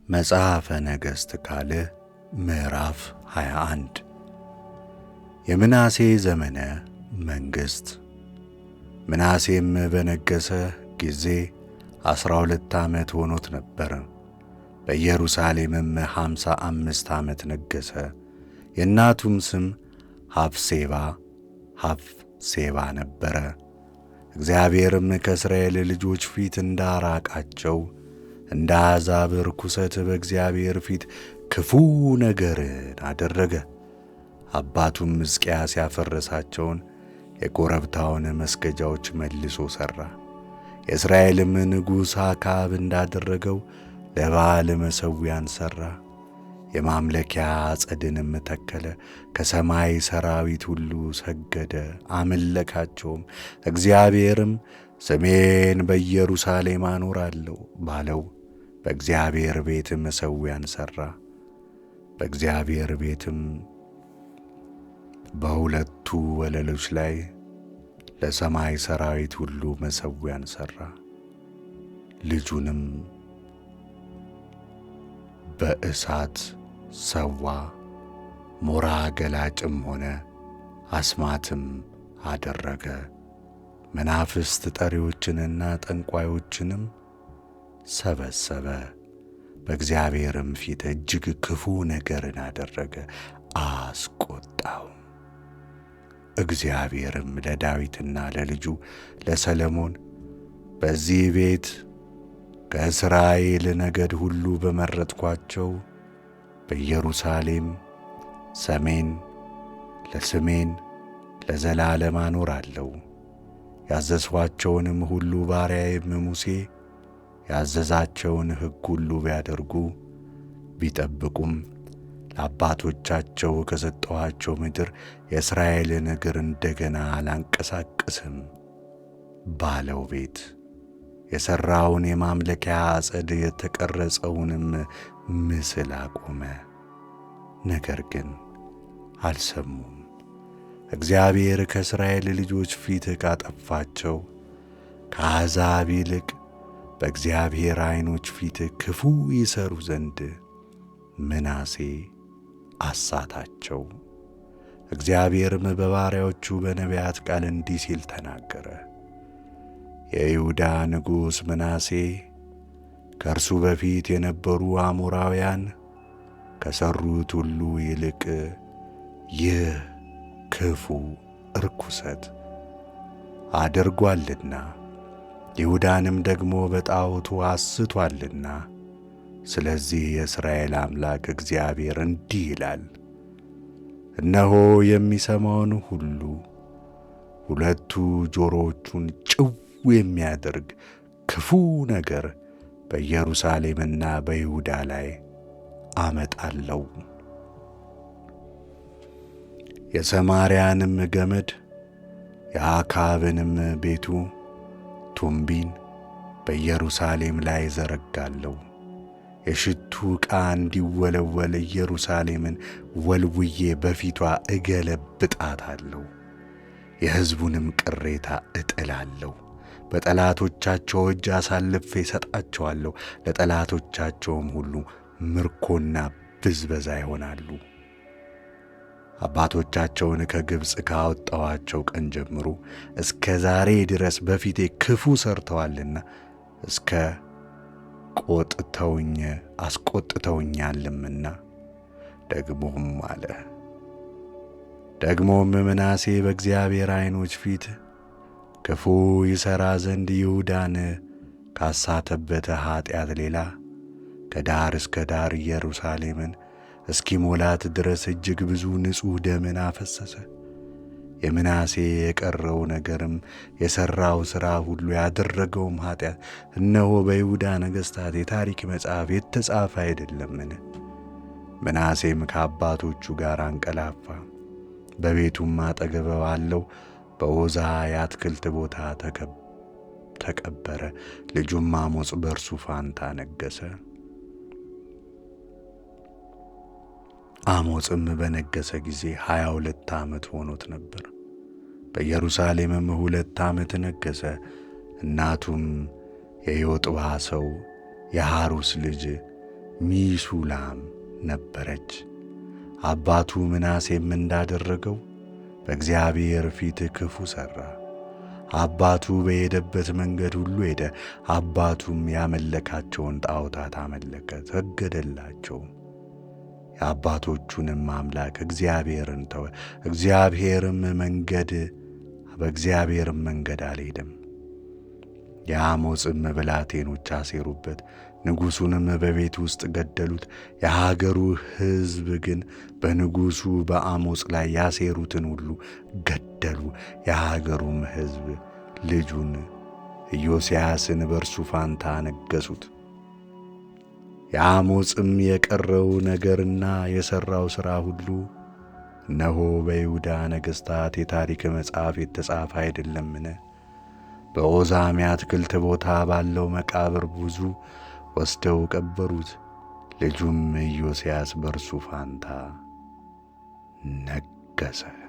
መጽሐፈ ነገሥት ካልዕ ምዕራፍ 21 የምናሴ ዘመነ መንግሥት። ምናሴም በነገሠ ጊዜ 12 ዓመት ሆኖት ነበር። በኢየሩሳሌምም 55 ዓመት ነገሠ። የእናቱም ስም ሐፍሴባ ነበረ። እግዚአብሔርም ከእስራኤል ልጆች ፊት እንዳራቃቸው እንደ አሕዛብ ርኵሰት በእግዚአብሔር ፊት ክፉ ነገርን አደረገ። አባቱም ሕዝቅያስ ያፈረሳቸውን የኮረብታውን መስገጃዎች መልሶ ሠራ። የእስራኤልም ንጉሥ አክዓብ እንዳደረገው ለበኣል መሠዊያን ሠራ። የማምለኪያ ዐፀድንም ተከለ። ከሰማይ ሠራዊት ሁሉ ሰገደ አመለካቸውም። እግዚአብሔርም ስሜን በኢየሩሳሌም አኖራለሁ ባለው በእግዚአብሔር ቤት መሠዊያን ሠራ። በእግዚአብሔር ቤትም በሁለቱ ወለሎች ላይ ለሰማይ ሠራዊት ሁሉ መሠዊያን ሠራ። ልጁንም በእሳት ሰዋ። ሞራ ገላጭም ሆነ አስማትም አደረገ። መናፍስት ጠሪዎችንና ጠንቋዮችንም ሰበሰበ። በእግዚአብሔርም ፊት እጅግ ክፉ ነገርን አደረገ፣ አስቈጣው። እግዚአብሔርም ለዳዊትና ለልጁ ለሰሎሞን በዚህ ቤት ከእስራኤል ነገድ ሁሉ በመረጥኳቸው በኢየሩሳሌም ለስሜን ለዘላለም አኖራለሁ። ያዘዝኋቸውንም ሁሉ ባሪያዬም ሙሴ ያዘዛቸውን ሕግ ሁሉ ቢያደርጉ ቢጠብቁም ለአባቶቻቸው ከሰጠኋቸው ምድር የእስራኤልን እግር እንደገና አላንቀሳቅስም ባለው ቤት የሠራውን የማምለኪያ ዐፀድ የተቀረጸውንም ምስል አቆመ። ነገር ግን አልሰሙም። እግዚአብሔር ከእስራኤል ልጆች ፊት ካጠፋቸው ከአሕዛብ ይልቅ በእግዚአብሔር ዐይኖች ፊት ክፉ ይሠሩ ዘንድ ምናሴ አሳታቸው። እግዚአብሔርም በባሪያዎቹ በነቢያት ቃል እንዲህ ሲል ተናገረ። የይሁዳ ንጉሥ ምናሴ ከእርሱ በፊት የነበሩ አሞራውያን ከሠሩት ሁሉ ይልቅ ይህ ክፉ ርኵሰት አድርጓልና ይሁዳንም ደግሞ በጣዖቱ አስቶአልና። ስለዚህ የእስራኤል አምላክ እግዚአብሔር እንዲህ ይላል፣ እነሆ የሚሰማውን ሁሉ ሁለቱ ጆሮዎቹን ጭው የሚያደርግ ክፉ ነገር በኢየሩሳሌምና በይሁዳ ላይ አመጣለሁ። የሰማርያንም ገመድ የአክዓብንም ቤቱ ቱንቢን በኢየሩሳሌም ላይ ዘረጋለሁ። የሽቱ ዕቃ እንዲወለወል ኢየሩሳሌምን ወልውዬ በፊቷ እገለብጣታለሁ። የሕዝቡንም ቅሬታ እጥላለሁ። በጠላቶቻቸው እጅ አሳልፌ እሰጣቸዋለሁ። ለጠላቶቻቸውም ሁሉ ምርኮና ብዝበዛ ይሆናሉ። አባቶቻቸውን ከግብፅ ካወጣኋቸው ቀን ጀምሮ እስከ ዛሬ ድረስ በፊቴ ክፉ ሠርተዋልና አስቈጥተውኛልምና። ደግሞም ምናሴ በእግዚአብሔር ዐይኖች ፊት ክፉ ይሠራ ዘንድ ይሁዳን ካሳተበት ኀጢአት ሌላ ከዳር እስከ ዳር ኢየሩሳሌምን እስኪሞላት ድረስ እጅግ ብዙ ንጹሕ ደምን አፈሰሰ። የምናሴ የቀረው ነገርም የሠራው ሥራ ሁሉ ያደረገውም ኀጢአት እነሆ በይሁዳ ነገሥታት የታሪክ መጽሐፍ የተጻፈ አይደለምን? ምናሴም ከአባቶቹ ጋር አንቀላፋ፣ በቤቱም አጠገብ ባለው በዖዛ የአትክልት ቦታ ተቀበረ። ልጁም አሞጽ በእርሱ ፋንታ ነገሠ። አሞጽም በነገሠ ጊዜ 22 ዓመት ሆኖት ነበር። በኢየሩሳሌምም 2 ዓመት ነገሠ። እናቱም የዮጥባ ሰው የሐሩስ ልጅ ሚሱላም ነበረች። አባቱ ምናሴም እንዳደረገው በእግዚአብሔር ፊት ክፉ ሠራ። አባቱ በሄደበት መንገድ ሁሉ ሄደ። አባቱም ያመለካቸውን ጣዖታት አመለከ፣ ሰገደላቸው። የአባቶቹንም አምላክ እግዚአብሔርን ተወ። በእግዚአብሔርም መንገድ አልሄደም። የአሞጽም ብላቴኖች አሴሩበት፣ ንጉሡንም በቤት ውስጥ ገደሉት። የሀገሩ ሕዝብ ግን በንጉሡ በአሞጽ ላይ ያሴሩትን ሁሉ ገደሉ። የሀገሩም ሕዝብ ልጁን ኢዮስያስን በእርሱ ፋንታ አነገሡት። የአሞጽም የቀረው ነገርና የሠራው ሥራ ሁሉ እነሆ በይሁዳ ነገሥታት የታሪክ መጽሐፍ የተጻፈ አይደለምን? በዖዛም የአትክልት ቦታ ባለው መቃብር ብዙ ወስደው ቀበሩት። ልጁም ኢዮስያስ በእርሱ ፋንታ ነገሠ።